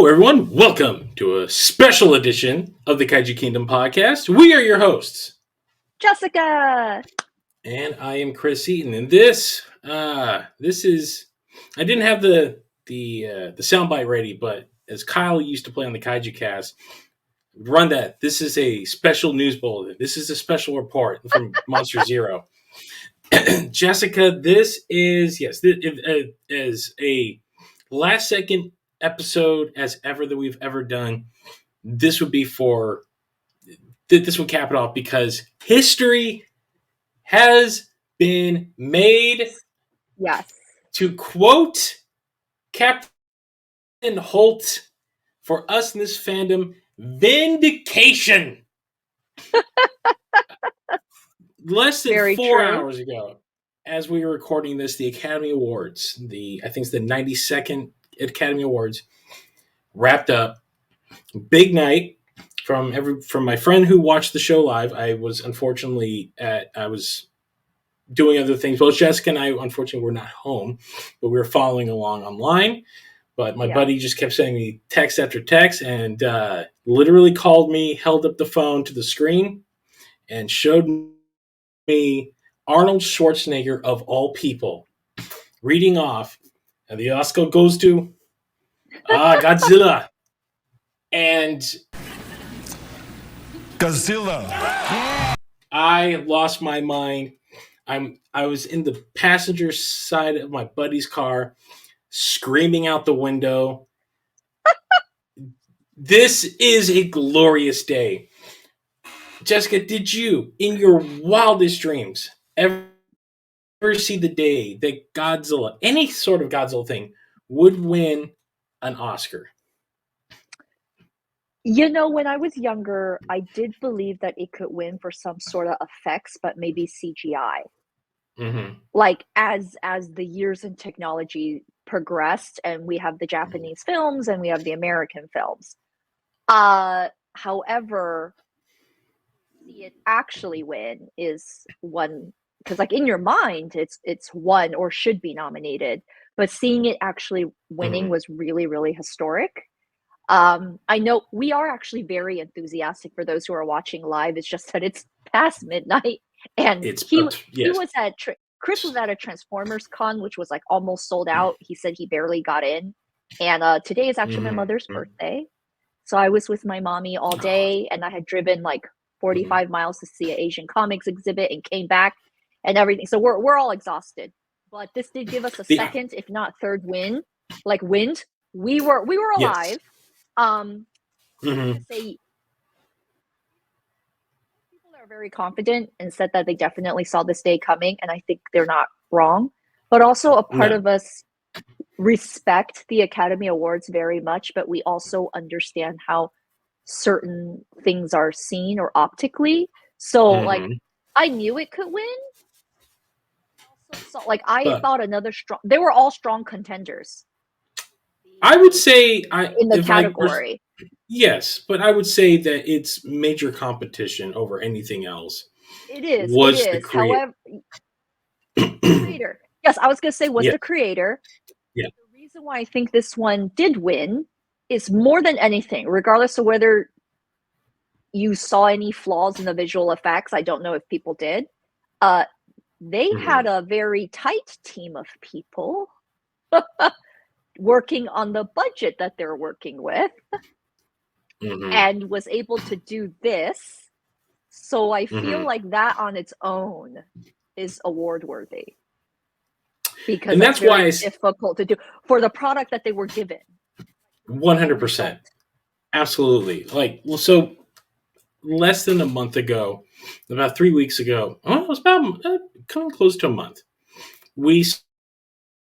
Hello, everyone. Welcome to a special edition of the Kaiju Kingdom podcast. We are your hosts, Jessica. and I am Chris Eaton. And this is. I didn't have the soundbite ready, but as Kyle used to play on the Kaiju Cast, run that. This is a special news bulletin. This is a special report from Monster Zero. Jessica, this is as a last second episode as ever that we've ever done. This would be this would cap it off because history has been made. Yes. To quote Captain Holt, for us in this fandom, vindication. Less than Very 4 true. hours ago, as we were recording this, the Academy Awards, I think it's the 92nd Academy Awards, wrapped up. Big night from my friend who watched the show live. I was unfortunately I was doing other things. Both Jessica and I, unfortunately, were not home, but we were following along online. But my buddy just kept sending me text after text and literally called me, held up the phone to the screen, and showed me Arnold Schwarzenegger, of all people, reading off, and the Oscar goes to Godzilla. And Godzilla. I lost my mind. I was in the passenger side of my buddy's car, screaming out the window. This is a glorious day. Jessica, did you, in your wildest dreams, ever see the day that Godzilla, any sort of Godzilla thing, would win an Oscar? You know, when I was younger, I did believe that it could win for some sort of effects, but maybe CGI. Mm-hmm. Like as the years in technology progressed, and we have the Japanese films and we have the American films. However, see it actually win is one, because like in your mind, it's one or should be nominated, but seeing it actually winning was really, really historic. I know we are actually very enthusiastic for those who are watching live. It's just that it's past midnight, and Chris was at a Transformers con, which was like almost sold out. He said he barely got in, and today is actually my mother's birthday, so I was with my mommy all day, and I had driven like 45 miles to see an Asian comics exhibit and came back and everything. So we're all exhausted, but this did give us a second, if not third wind. We were alive. Say people are very confident and said that they definitely saw this day coming, and I think they're not wrong. But also a part of us respect the Academy Awards very much, but we also understand how certain things are seen or optically. So like I knew it could win. Also, I thought they were all strong contenders. I would say in the category. Yes, but I would say that it's major competition over anything else. It is. The creator. However, creator. Yes, I was going to say the creator. Yeah. The reason why I think this one did win is more than anything, regardless of whether you saw any flaws in the visual effects. I don't know if people did. They had a very tight team of people working on the budget that they're working with, and was able to do this. So I feel like that on its own is award worthy, because that's why it's difficult to do for the product that they were given. 100%, absolutely. So less than a month ago, about 3 weeks ago, it was about coming close to a month, we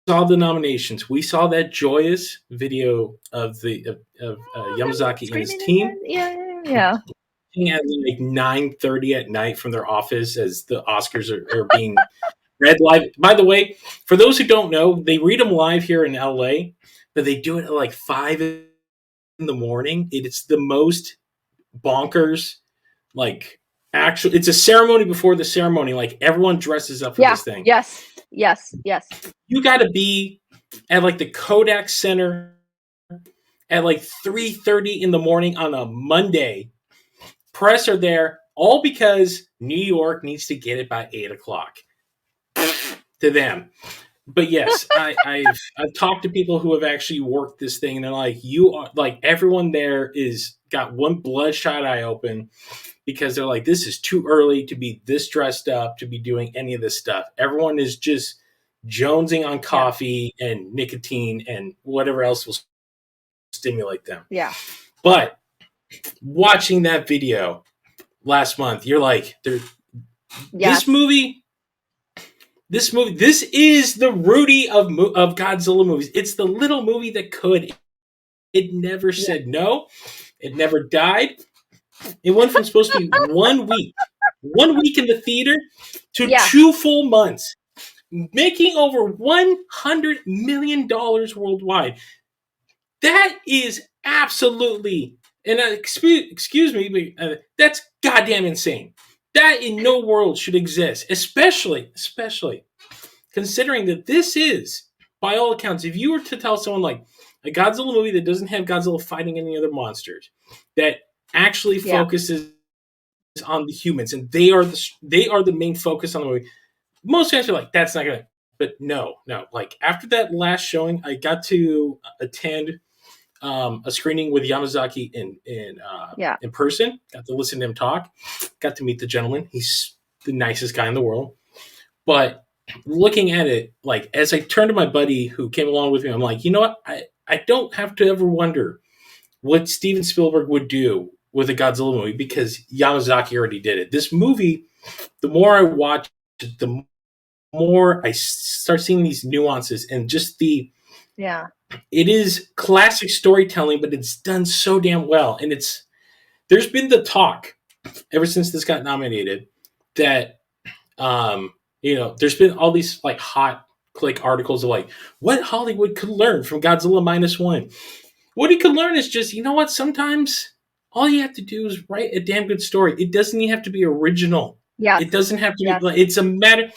saw the nominations. We saw that joyous video of Yamazaki and his team. Yeah. At like 9:30 at night from their office as the Oscars are being read live. By the way, for those who don't know, they read them live here in LA, but they do it at like 5 in the morning. It's the most bonkers. Actually, it's a ceremony before the ceremony. Like everyone dresses up for this thing. Yes. You got to be at like the Kodak Center at like 3:30 in the morning on a Monday. Press are there all because New York needs to get it by 8 o'clock to them. But yes, I've talked to people who have actually worked this thing, and they're like, you are like everyone there is got one bloodshot eye open because they're like, this is too early to be this dressed up to be doing any of this stuff. Everyone is just jonesing on Yeah. coffee and nicotine and whatever else will stimulate them. Yeah. But watching that video last month, you're like, Yes. this movie, this is the Rudy of Godzilla movies. It's the little movie that could. It never said no. It never died. It went from supposed to be 1 week in the theater to Yeah. 2 full months, making over $100 million worldwide. That is absolutely, and excuse me, but that's goddamn insane. That in no world should exist, especially considering that this is, by all accounts, if you were to tell someone like a Godzilla movie that doesn't have Godzilla fighting any other monsters, that actually focuses on the humans, and they are the main focus on the movie. Most fans are like, that's not gonna. But no. Like after that last showing, I got to attend a screening with Yamazaki in person. Got to listen to him talk. Got to meet the gentleman. He's the nicest guy in the world. But looking at it, like as I turned to my buddy who came along with me, I'm like, you know what? I don't have to ever wonder what Steven Spielberg would do with a Godzilla movie because Yamazaki already did it. This movie, the more I watch it, the more I start seeing these nuances and just the it is classic storytelling, but it's done so damn well. And there's been the talk ever since this got nominated that there's been all these like hot click articles of like what Hollywood could learn from Godzilla -1. What he could learn is just, you know what, sometimes all you have to do is write a damn good story. It doesn't even have to be original. Yes. It doesn't have to be like, it's a matter.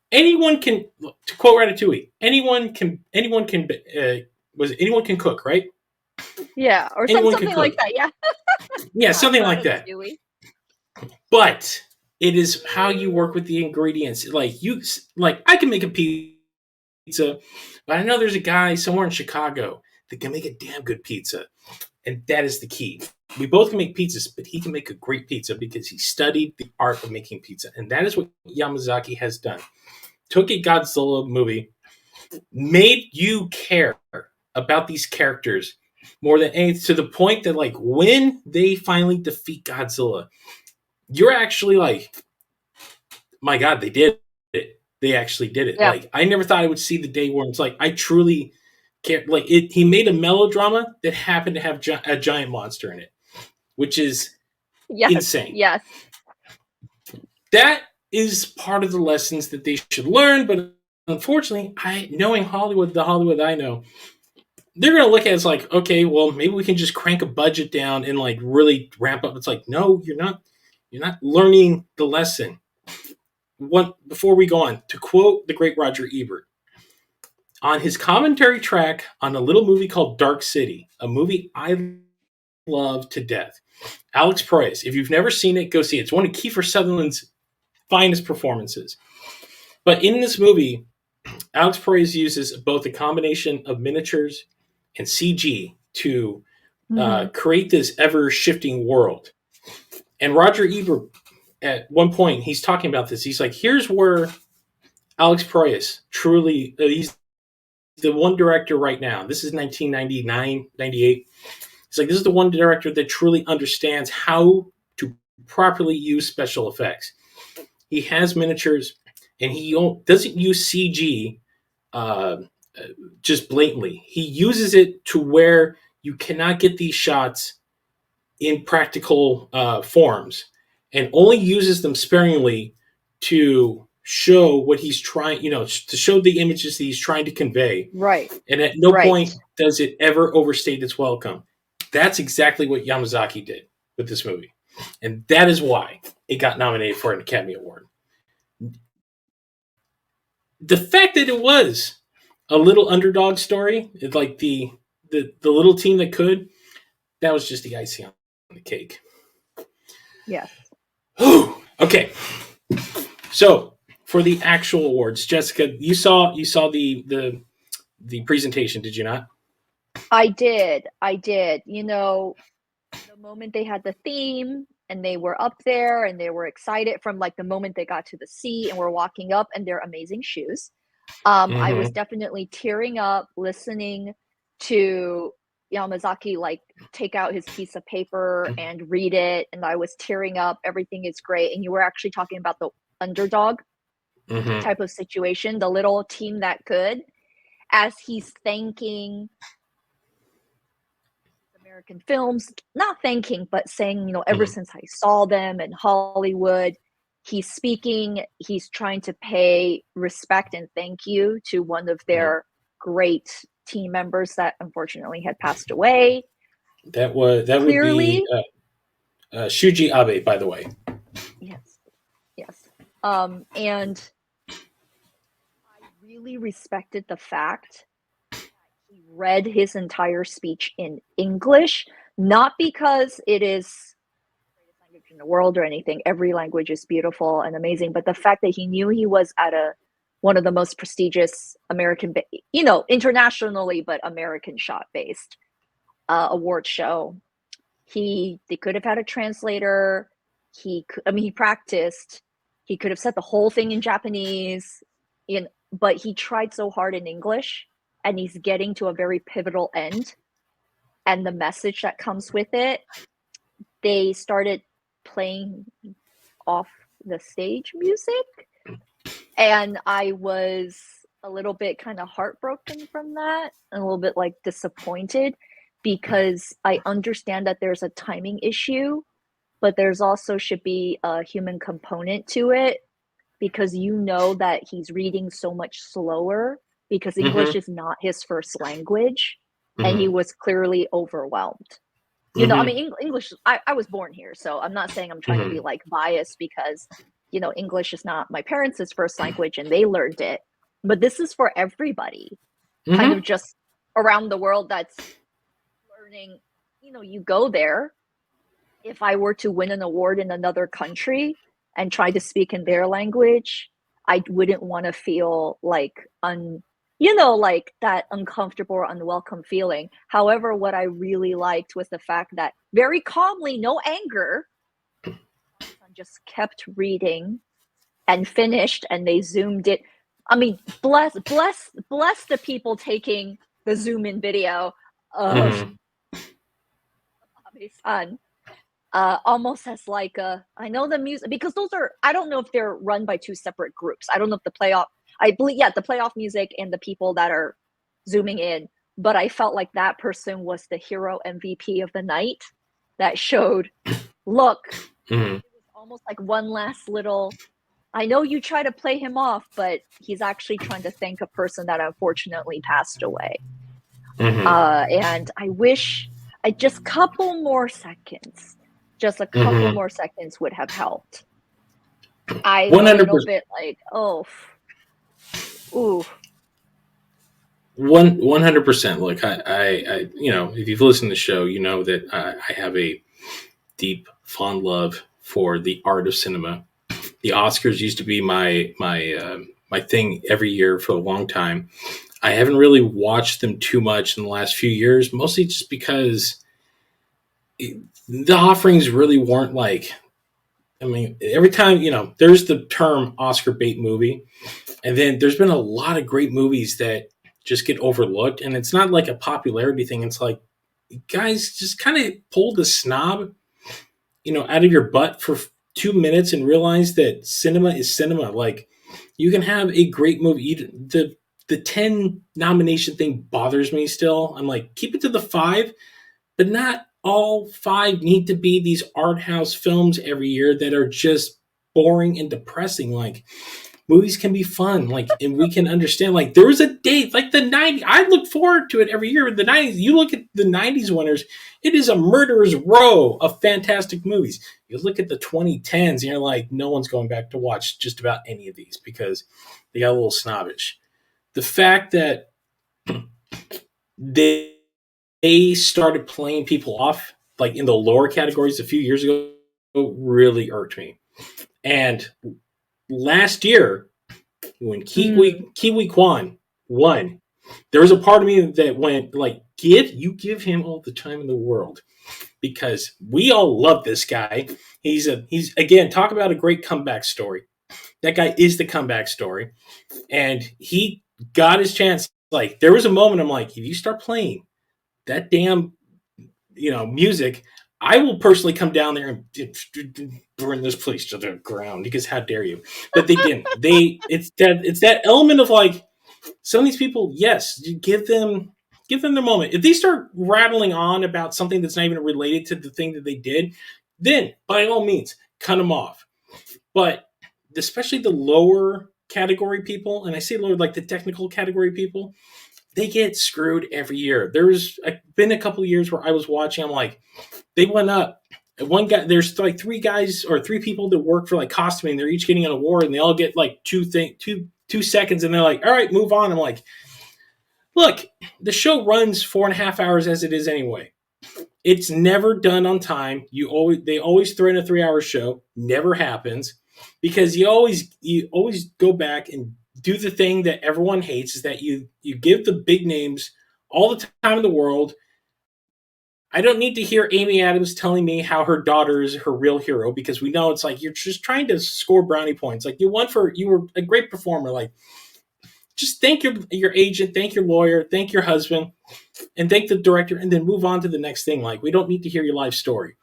Anyone can, to quote Ratatouille, anyone can cook, right? Yeah, or something like that. Yeah. Yeah, something like that. But it is how you work with the ingredients. Like I can make a pizza, but I know there's a guy somewhere in Chicago that can make a damn good pizza, and that is the key. We both can make pizzas, but he can make a great pizza because he studied the art of making pizza, and that is what Yamazaki has done. Took a Godzilla movie, made you care about these characters more than anything, to the point that like when they finally defeat Godzilla, you're actually like, my God, they did it. They actually did it. Yeah. Like I never thought I would see the day where it's like I truly care. Like he made a melodrama that happened to have a giant monster in it, which is insane. Yes. That is part of the lessons that they should learn, but unfortunately, knowing Hollywood, the Hollywood I know, they're going to look at it as like, okay, well, maybe we can just crank a budget down and like really ramp up. It's like, no, you're not learning the lesson. Before we go on, to quote the great Roger Ebert, on his commentary track on a little movie called Dark City, a movie I love to death, Alex Proyas, if you've never seen it, go see it. It's one of Kiefer Sutherland's finest performances. But in this movie, Alex Proyas uses both a combination of miniatures and CG to create this ever-shifting world. And Roger Ebert, at one point, he's talking about this. He's like, here's where Alex Proyas truly, he's the one director right now. This is 1999, 98. He's like, this is the one director that truly understands how to properly use special effects. He has miniatures, and he doesn't use CG just blatantly. He uses it to where you cannot get these shots in practical forms, and only uses them sparingly to show what he's trying, to show the images that he's trying to convey. Right. And at no point does it ever overstate its welcome. That's exactly what Yamazaki did with this movie. And that is why it got nominated for an Academy Award. The fact that it was a little underdog story, it's like the the little team that could, that was just the icing on the cake. Yes. Okay, so for the actual awards, Jessica, you saw the presentation, did you not? I did. I did. The moment they had the theme and they were up there and they were excited from like the moment they got to the seat and were walking up and their amazing shoes. I was Mm-hmm. definitely tearing up listening to Yamazaki like take out his piece of paper and read it, and I was tearing up. Everything is great, and you were actually talking about the underdog Mm-hmm. type of situation, the little team that could, as he's thanking American films, not thanking, but saying, ever Mm-hmm. since I saw them in Hollywood, he's speaking, he's trying to pay respect and thank you to one of Mm-hmm. their great team members that unfortunately had passed away. That would be Clearly, Shuji Abe, by the way. yes, yes. And I really respected the fact he read his entire speech in English, not because it is language in the world or anything. Every language is beautiful and amazing, but the fact that he knew he was at a one of the most prestigious American, internationally, but American shot based award show. They could have had a translator. He practiced. He could have said the whole thing in Japanese, but he tried so hard in English, and he's getting to a very pivotal end, and the message that comes with it. They started playing off the stage music, and I was a little bit kind of heartbroken from that, and a little bit like disappointed, because I understand that there's a timing issue, but there's also should be a human component to it, because that he's reading so much slower because English Mm-hmm. is not his first language, and he Mm-hmm. was clearly overwhelmed. Mm-hmm. English, I was born here, so I'm not saying I'm trying to be Mm-hmm. like biased because, English is not my parents' first language and they learned it. But this is for everybody, kind of Mm-hmm. just around the world that's learning. You go there. If I were to win an award in another country and try to speak in their language, I wouldn't want to feel like like that uncomfortable or unwelcome feeling. However, what I really liked was the fact that very calmly, no anger, just kept reading and finished, and they zoomed it. I mean, bless the people taking the zoom in video of Mm-hmm. Abe's son, almost as like I know the music, because those are, I don't know if they're run by two separate groups. I don't know if the playoff, I believe, yeah, the playoff music and the people that are zooming in, but I felt like that person was the hero MVP of the night that showed, look, Mm-hmm. it was almost like one last little, I know you try to play him off, but he's actually trying to thank a person that unfortunately passed away. Mm-hmm. And I wish I just couple more seconds, just a couple Mm-hmm. more seconds would have helped. I'm One a hundred little percent. bit like, oh, ooh, 100%. Look, if you've listened to the show, you know that I have a deep, fond love for the art of cinema. The Oscars used to be my thing every year for a long time. I haven't really watched them too much in the last few years, mostly just because the offerings really weren't like. I mean, every time there's the term Oscar bait movie, and then there's been a lot of great movies that just get overlooked, and it's not like a popularity thing. It's like, guys, just kind of pull the snob, out of your butt for 2 minutes and realize that cinema is cinema. Like, you can have a great movie. The 10 nomination thing bothers me still. I'm like, keep it to the five, but not all five need to be these art house films every year that are just boring and depressing. Like, movies can be fun, like, and we can understand. Like, there was a date, like the '90s. I look forward to it every year. The '90s. You look at the '90s winners; it is a murderer's row of fantastic movies. You look at the 2010s, and you're like, no one's going back to watch just about any of these because they got a little snobbish. The fact that they they started playing people off like in the lower categories a few years ago really irked me. And last year, when Kiwi Kwan won, there was a part of me that went like, give him all the time in the world because we all love this guy. He's again, talk about a great comeback story. That guy is the comeback story, and he got his chance. Like there was a moment I'm like, if you start playing that damn music, I will personally come down there and burn this place to the ground because how dare you? But they didn't. It's that element of like some of these people. Yes, you give them their moment. If they start rattling on about something that's not even related to the thing that they did, then by all means cut them off. But especially the lower category people, and I say lower like the technical category people, they get screwed every year. There's been a couple of years where I was watching. I'm like, they went up. One guy, there's like three guys or three people that work for like costuming. They're each getting an award, and they all get like 2 seconds, and they're like, "All right, move on." I'm like, "Look, the show runs 4.5 hours as it is anyway. It's never done on time. They always throw in a 3 hour show. Never happens because you always go back and do the thing that everyone hates is that you give the big names all the time in the world. I don't need to hear Amy Adams telling me how her daughter is her real hero because we know it's like you're just trying to score brownie points. Like you were a great performer. Like just thank your agent, thank your lawyer, thank your husband, and thank the director, and then move on to the next thing. Like we don't need to hear your life story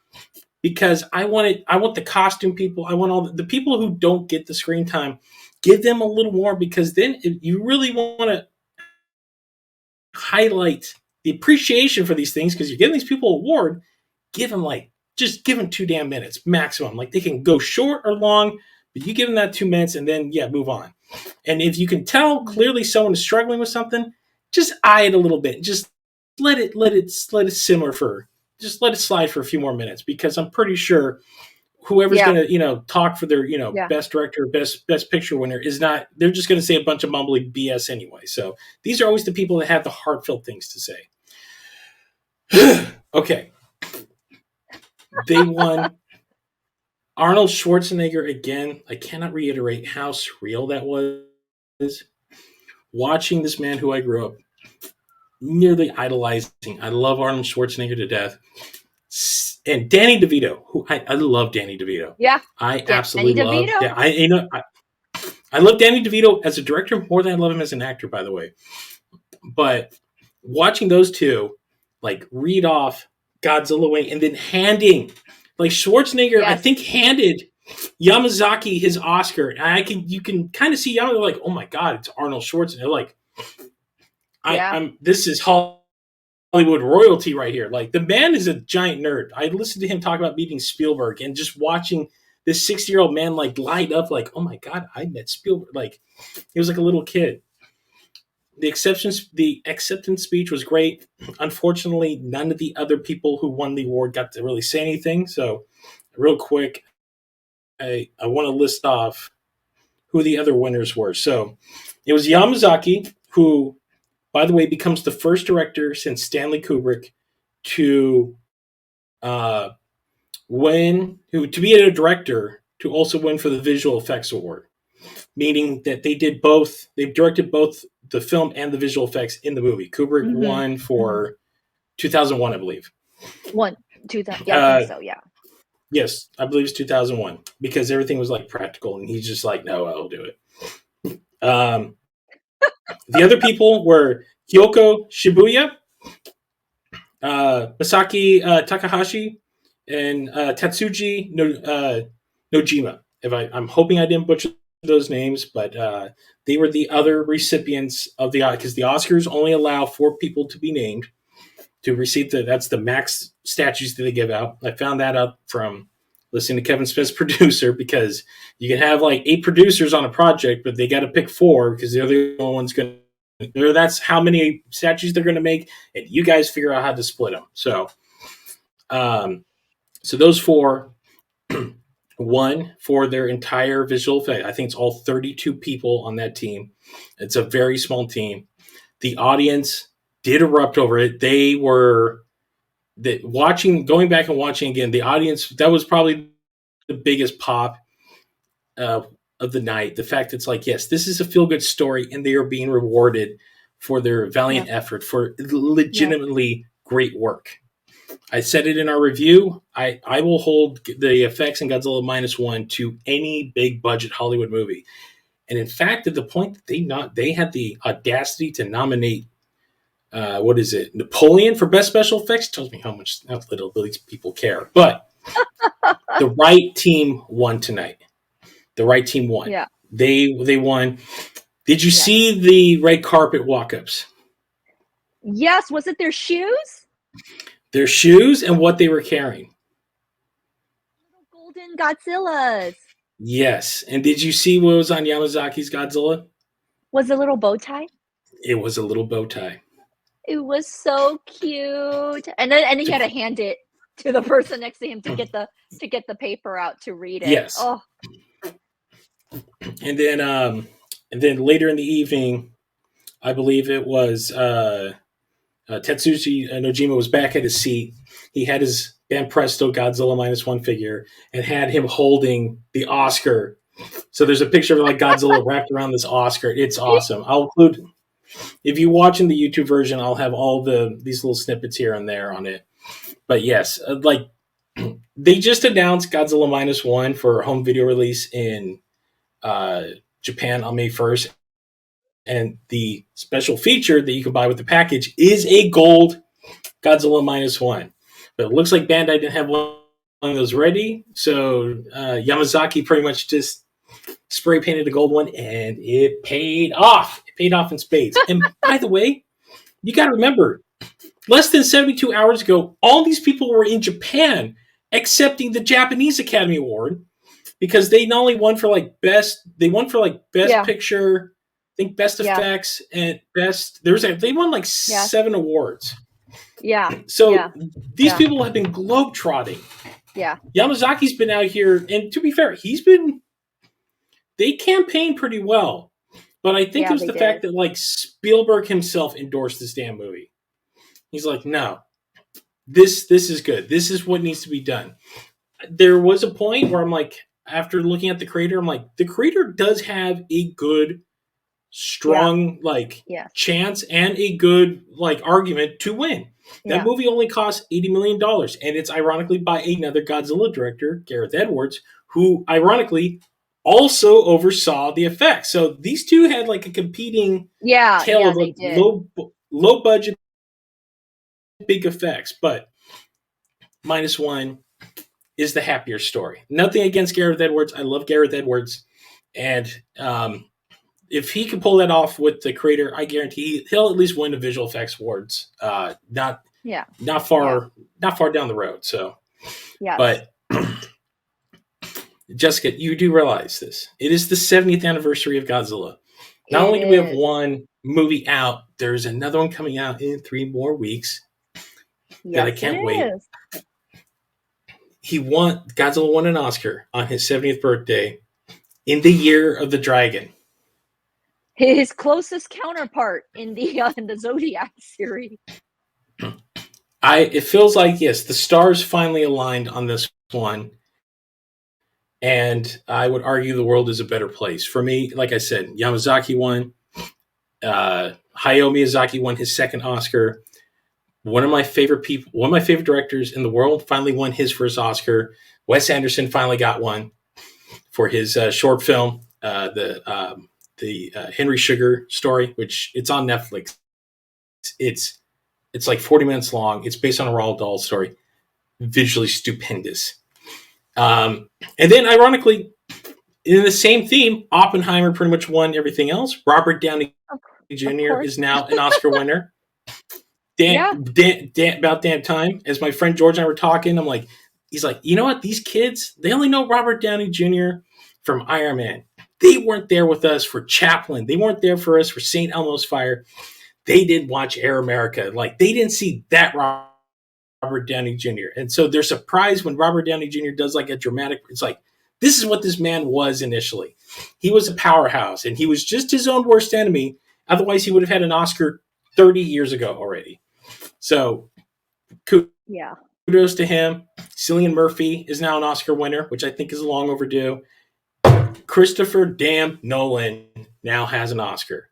because I want it. I want the costume people. I want all the people who don't get the screen time. Give them a little more because then if you really want to highlight the appreciation for these things because you're giving these people an award, just give them 2 damn minutes maximum. Like they can go short or long, but you give them that 2 minutes and then move on. And if you can tell clearly someone is struggling with something, just eye it a little bit. Just let it simmer for just let it slide for a few more minutes because I'm pretty sure whoever's Yeah. going to talk for their Yeah. best director, best picture winner is not. They're just going to say a bunch of mumbly BS anyway. So these are always the people that have the heartfelt things to say. Okay, they won. Arnold Schwarzenegger again. I cannot reiterate how surreal that was. Watching this man who I grew up nearly idolizing. I love Arnold Schwarzenegger to death. And Danny DeVito, who I love Danny DeVito. Yeah. I Danny absolutely love. DeVito. I love Danny DeVito as a director more than I love him as an actor, by the way. But watching those two like read off Godzilla Wing and then handing like Schwarzenegger, I Yes. think handed Yamazaki his Oscar. And you can kind of see Yamazaki like, oh my god, it's Arnold Schwarzenegger. Like, I'm this is Hollywood royalty right here. Like the man is a giant nerd. I listened to him talk about meeting Spielberg and just watching this 60-year-old man like light up like, oh my god, I met Spielberg. Like he was like a little kid. The acceptance speech was great. Unfortunately, none of the other people who won the award got to really say anything. So, real quick, I want to list off who the other winners were. So, it was Yamazaki, who, by the way, becomes the first director since Stanley Kubrick to to be a director to also win for the Visual Effects Award, meaning that they directed both the film and the visual effects in the movie. Kubrick won for 2001, I believe. 2000. Yeah, I think so. Yeah. Yes, I believe it's 2001 because everything was like practical, and he's just like, no, I'll do it. The other people were Kyoko Shibuya, Masaki Takahashi, and Tatsuji Nojima. I'm hoping I didn't butcher those names, but they were the other recipients of because the Oscars only allow 4 people to be named to receive that's the max statues that they give out. I found that out from listening to Kevin Smith's producer because you can have like 8 producers on a project, but they got to pick 4 because they're the only ones going to. That's how many statues they're going to make, and you guys figure out how to split them. So, so those 4 won for their entire visual effect. I think it's all 32 people on that team. It's a very small team. The audience did erupt over it. They were going back and watching again. The audience, that was probably the biggest pop uh, of the night. The fact it's like, yes, this is a feel good story, and they are being rewarded for their valiant effort, for legitimately great work. I said it in our review. I will hold the effects in Godzilla -1 to any big budget Hollywood movie. And in fact, at the point that they had the audacity to nominate what is it, Napoleon for best special effects, tells me how little these people care. But the right team won tonight. The right team won. Yeah. They won. Did you see the red carpet walk-ups? Yes. Was it their shoes? Their shoes and what they were carrying. Little golden Godzillas. Yes. And did you see what was on Yamazaki's Godzilla? Was a little bow tie? It was a little bow tie. It was so cute. And then he had to hand it to the person next to him to get the paper out to read it. Yes. Oh. And then later in the evening, I believe it was Tetsushi Nojima was back at his seat. He had his Banpresto Godzilla -1 figure and had him holding the Oscar. So there's a picture of like Godzilla wrapped around this Oscar. It's awesome. I'll include, if you watch in the YouTube version, I'll have all these little snippets here and there on it. But yes, like they just announced Godzilla -1 for home video release in Japan on May 1st. And the special feature that you can buy with the package is a gold Godzilla -1. But it looks like Bandai didn't have one of those ready. So Yamazaki pretty much just spray painted a gold one, and it paid off. It paid off in spades. And by the way, you got to remember, less than 72 hours ago, all these people were in Japan accepting the Japanese Academy Award because they not only won for like best picture, I think best effects and best. They won like 7 awards. Yeah. So these people have been globetrotting. Yeah. Yamazaki's been out here, and to be fair, they campaigned pretty well. But I think it was the fact that like Spielberg himself endorsed this damn movie. He's like, no, this is good. This is what needs to be done. There was a point where I'm like, after looking at the creator, I'm like, the creator does have a good, strong chance and a good like argument to win. That movie only cost $80 million, and it's ironically by another Godzilla director, Gareth Edwards, who ironically also oversaw the effects. So these two had like a competing tale of like low budget, big effects, but -1 is the happier story. Nothing against Gareth Edwards. I love Gareth Edwards, and if he can pull that off with the creator, I guarantee he'll at least win the visual effects awards. Not far down the road. So, but Jessica, you do realize this. It is the 70th anniversary of Godzilla. Not only do we have one movie out, there's another one coming out in 3 more weeks that I can't wait. Godzilla won an Oscar on his 70th birthday in the Year of the Dragon. His closest counterpart in the Zodiac series. It feels like, yes, the stars finally aligned on this one. And I would argue the world is a better place. For me, like I said, Yamazaki won. Hayao Miyazaki won his 2nd Oscar. One of my favorite directors in the world finally won his first Oscar. Wes Anderson finally got one for his short film, the Henry Sugar story, which it's on Netflix. It's like 40 minutes long. It's based on a Roald Dahl story. Visually stupendous. And then ironically, in the same theme, Oppenheimer pretty much won everything else. Robert Downey Jr. is now an Oscar winner. About damn time. As my friend George and I were talking, he's like, you know what? These kids, they only know Robert Downey Jr. from Iron Man. They weren't there with us for Chaplin. They weren't there for us for St. Elmo's Fire. They didn't watch Air America. Like, they didn't see that Robert Downey Jr. And so they're surprised when Robert Downey Jr. does like a dramatic, it's like, this is what this man was initially. He was a powerhouse, and he was just his own worst enemy. Otherwise, he would have had an Oscar 30 years ago already. So Yeah. kudos to him. Cillian Murphy is now an Oscar winner, which I think is long overdue. Christopher Damn Nolan now has an Oscar.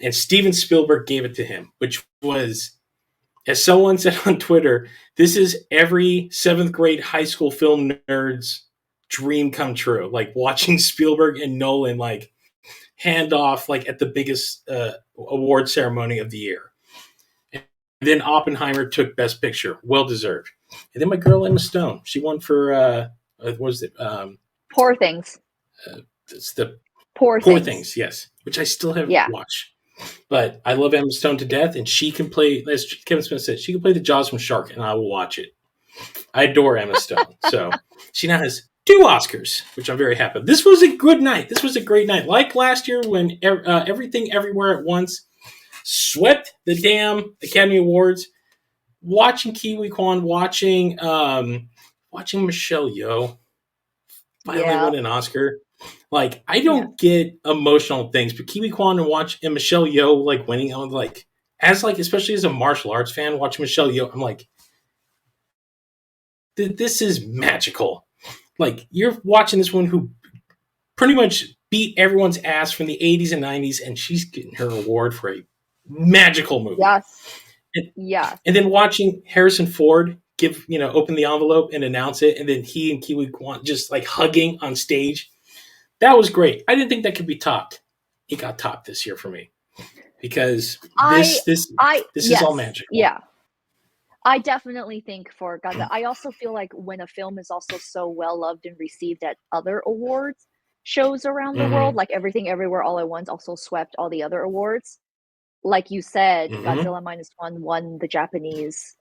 And Steven Spielberg gave it to him, which was, as someone said on Twitter, this is every seventh grade high school film nerd's dream come true. Like watching Spielberg and Nolan like hand off like at the biggest award ceremony of the year. And then Oppenheimer took Best Picture, well deserved. And then my girl Emma Stone, she won for what was it? Poor Things. It's the Poor Poor Things. Things, yes, which I still haven't Yeah. watched. But I love Emma Stone to death, and she can play, as Kevin Smith said, she can play the Jaws from Shark, and I will watch it. I adore Emma Stone. So she now has 2 Oscars, which I'm very happy with. This was a good night. This was a great night. Like last year when Everything Everywhere at Once swept the damn Academy Awards, watching Kiwi Kwan, watching Michelle Yeoh finally win an Oscar. Like, I don't get emotional things, but Kiwi Kwan and Michelle Yeoh like winning, I'm like, especially as a martial arts fan, watching Michelle Yeoh, I'm like, this is magical. Like, you're watching this one who pretty much beat everyone's ass from the 80s and 90s, and she's getting her award for a magical movie. Yes. And then watching Harrison Ford open the envelope and announce it, and then he and Kiwi Kwan just like hugging on stage. That was great. I didn't think that could be topped. It got topped this year for me because this is all magical. Yeah. I definitely think for Godzilla, I also feel like when a film is also so well loved and received at other awards shows around the world, like Everything Everywhere All at Once also swept all the other awards. Like you said, Godzilla -1 won the Japanese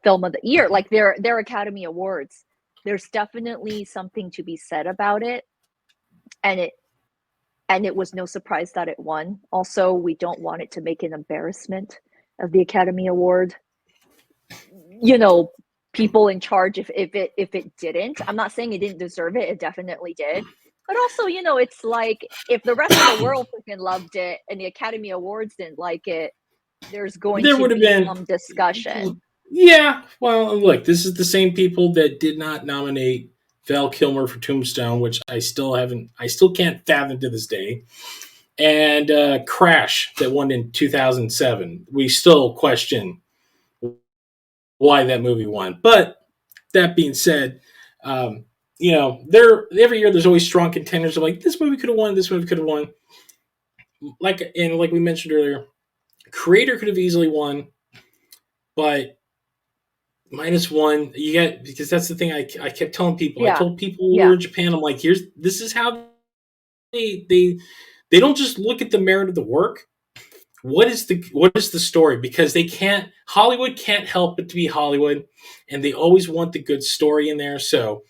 Film of the Year, like their Academy Awards. There's definitely something to be said about it, and it was no surprise that it won. Also, we don't want it to make an embarrassment of the Academy Award. People in charge if it didn't. I'm not saying it didn't deserve it. It definitely did. But also, it's like if the rest of the world freaking loved it and the Academy Awards didn't like it, there would have been some discussion. Yeah. Well, look, this is the same people that did not nominate Val Kilmer for Tombstone, which I still can't fathom to this day. And Crash that won in 2007. We still question why that movie won. But that being said, every year there's always strong contenders of like, this movie could have won, this movie could have won. Like we mentioned earlier, Creator could have easily won, but -1 you get, because that's the thing I kept telling people. I told people who were in Japan, I'm like, this is how they don't just look at the merit of the work. What is the story? Because Hollywood can't help but to be Hollywood, and they always want the good story in there. So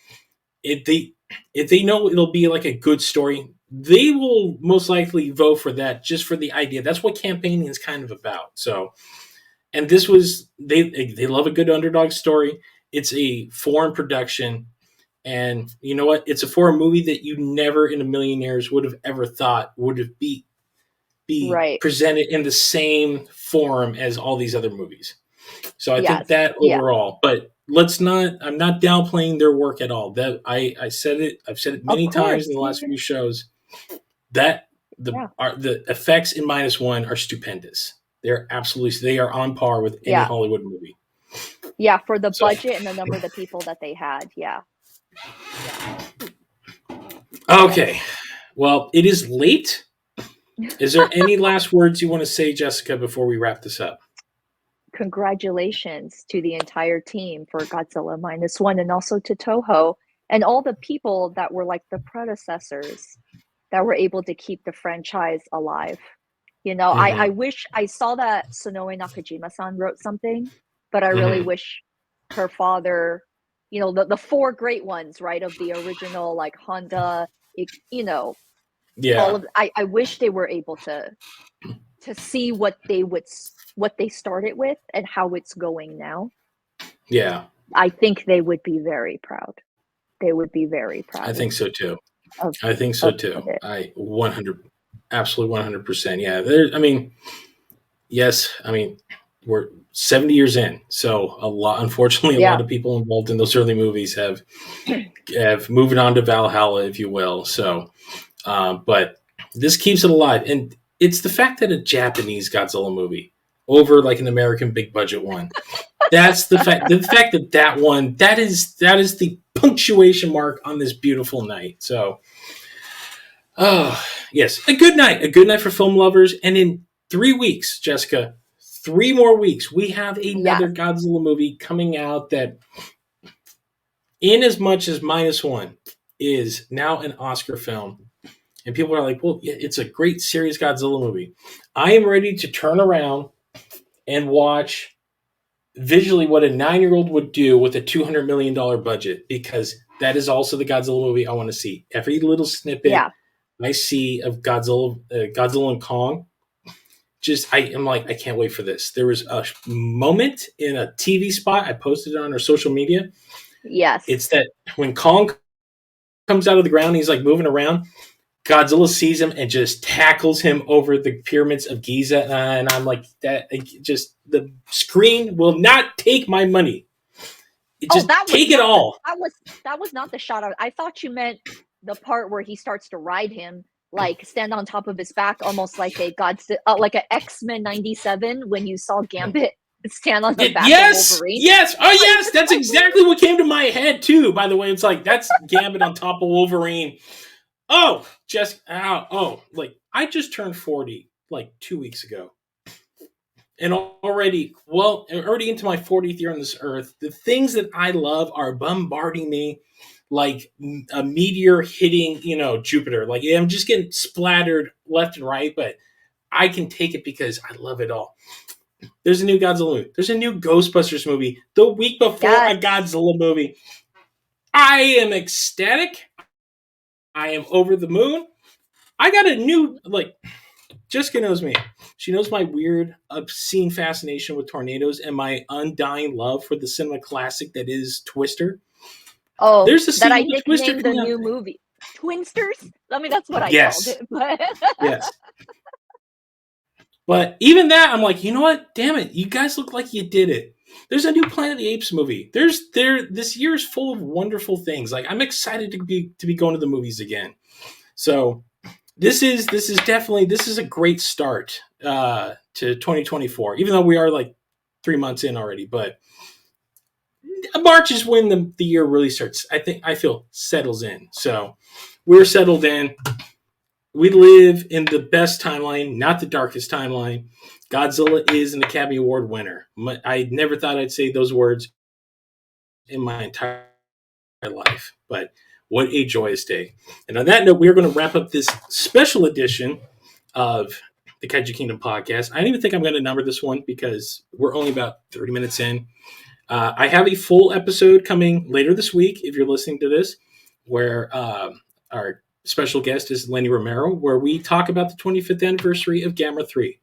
if they know it'll be like a good story, they will most likely vote for that just for the idea. That's what campaigning is kind of about. So, and this was, they love a good underdog story. It's a foreign production, and you know what? It's a foreign movie that you never in a million years would have ever thought would have be presented in the same form as all these other movies. So I think that overall, but I'm not downplaying their work at all. That I've said it many times in the last few shows, that the effects in -1 are stupendous. They are on par with any Hollywood movie. Yeah, for the budget and the number of the people that they had. Yeah. Okay. Well, it is late. Is there any last words you want to say, Jessica, before we wrap this up? Congratulations to the entire team for Godzilla -1, and also to Toho and all the people that were like the predecessors that were able to keep the franchise alive. I wish I saw that Sonoe Nakajima-san wrote something, but I really wish her father, the 4 great ones, right, of the original, like Honda, all of. I wish they were able to see what they started with and how it's going now. Yeah. I think they would be very proud. They would be very proud. I think so too. I 100, absolutely 100%. Yeah. yes, I mean, we're 70 years in, so unfortunately, a lot Yeah. of people involved in those early movies have moved on to Valhalla, if you will. So, but this keeps it alive, and it's the fact that a Japanese Godzilla movie over like an American big budget one. That's the fact. The fact that one that is the punctuation mark on this beautiful night. So, oh yes, a good night for film lovers. And in 3 weeks, Jessica, 3 more weeks, we have another Yes. Godzilla movie coming out that, in as much as minus one, is now an Oscar film. And people are like, well, it's a great serious Godzilla movie. I am ready to turn around and watch visually what a 9-year-old would do with a $200 million budget, because that is also the Godzilla movie I want to see. Every little snippet Yeah. I see of Godzilla and Kong, just I am like, I can't wait for this. There was a moment in a TV spot, I posted it on our social media. Yes. It's that when Kong comes out of the ground, he's like moving around. Godzilla sees him and just tackles him over the pyramids of Giza, and I'm like, that just the screen will not take my money. Oh, Just take it all. that was not the shot. I thought you meant the part where he starts to ride him, like stand on top of his back, almost like a like a X-Men '97 when you saw Gambit stand on the back of Yes, Wolverine. yes, oh yes, that's exactly what came to my head too. By the way, it's like that's Gambit on top of Wolverine. Oh, just like I just turned 40 like 2 weeks ago, and already into my 40th year on this earth. The things that I love are bombarding me like a meteor hitting, Jupiter. Like, yeah, I'm just getting splattered left and right, but I can take it because I love it all. There's a new Godzilla movie. There's a new Ghostbusters movie the week before a Godzilla movie. I am ecstatic. I am over the moon. I got a new, Jessica knows me. She knows my weird, obscene fascination with tornadoes and my undying love for the cinema classic that is Twister. Oh, There's a that I sequel to Twister nicknamed the coming out. new movie Twinsters. I mean, that's what I called Yes. it. But Yes. But even that, I'm like, you know what? Damn it. You guys look like you did it. There's a new Planet of the Apes movie. This year is full of wonderful things. Like, I'm excited to be going to the movies again. So this is a great start to 2024. Even though we are like 3 months in already, but March is when the year really starts. I feel settles in. So we're settled in. We live in the best timeline, not the darkest timeline. Godzilla is an Academy Award winner. I never thought I'd say those words in my entire life, but what a joyous day. And on that note, we are going to wrap up this special edition of the Kaiju Kingdom podcast. I don't even think I'm going to number this one because we're only about 30 minutes in. I have a full episode coming later this week, if you're listening to this, where our special guest is Lenny Romero, where we talk about the 25th anniversary of Gamma 3.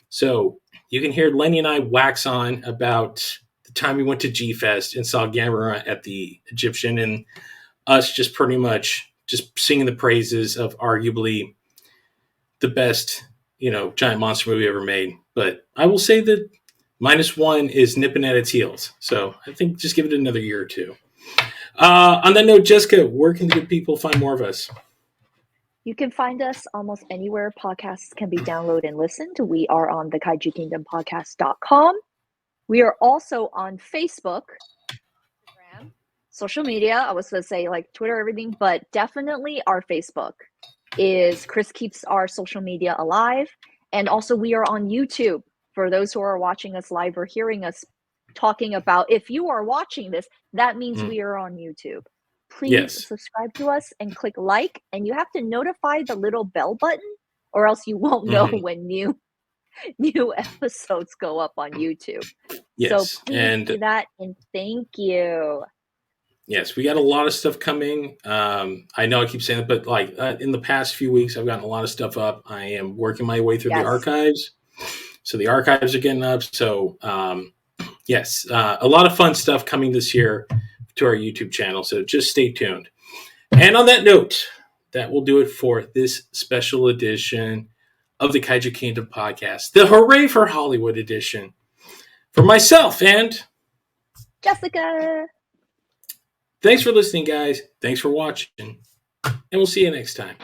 So you can hear Lenny and I wax on about the time we went to G-Fest and saw Gamma at the Egyptian, and us just pretty much just singing the praises of arguably the best, giant monster movie ever made. But I will say that -1 is nipping at its heels. So I think just give it another year or two. On that note, Jessica, where can the good people find more of us? You can find us almost anywhere podcasts can be downloaded and listened. We are on the Kaiju Kingdom podcast.com. We are also on Facebook, Instagram, social media. I was going to say like Twitter, everything, but definitely our Facebook is Chris keeps our social media alive. And also we are on YouTube for those who are watching us live or hearing us talking about. If you are watching this, that means we are on YouTube. Please subscribe to us and click like, and you have to notify the little bell button or else you won't know when new episodes go up on YouTube. Yes. So please do that, and thank you. Yes, we got a lot of stuff coming. I know I keep saying it, but in the past few weeks, I've gotten a lot of stuff up. I am working my way through the archives. So the archives are getting up. So yes, a lot of fun stuff coming this year to our YouTube channel. So just stay tuned. And on that note, that will do it for this special edition of the Kaiju Kingdom podcast, the Hooray for Hollywood edition. For myself and Jessica. Thanks for listening, guys. Thanks for watching. And we'll see you next time.